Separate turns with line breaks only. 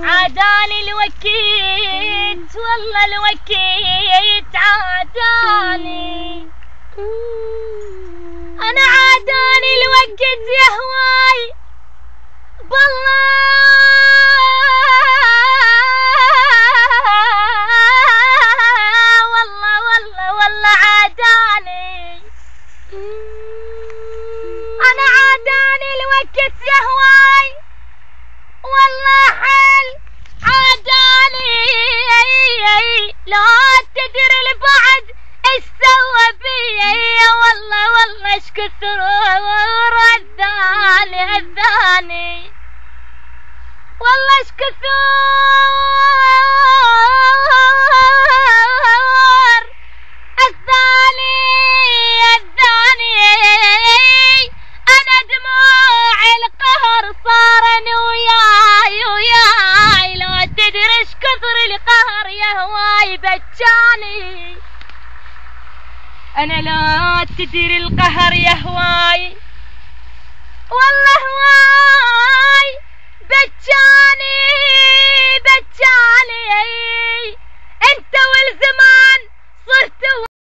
عاداني الوكيت والله الوكيت عاداني، أنا عاداني الوكيت يا هواي بالله والله والله والله عاداني، أنا عاداني الوكيت يا هواي والله حل عاداني، لا تدري البعد ايش سوى بي، والله والله ايش كثر هذاني والله ايش كثر الثاني انا دموع القهر صارن وياي لا تدري ايش كثر القهر يا هواي بجاني، انا لا تدري القهر يا هواي والله هواي بجاني انت والزمان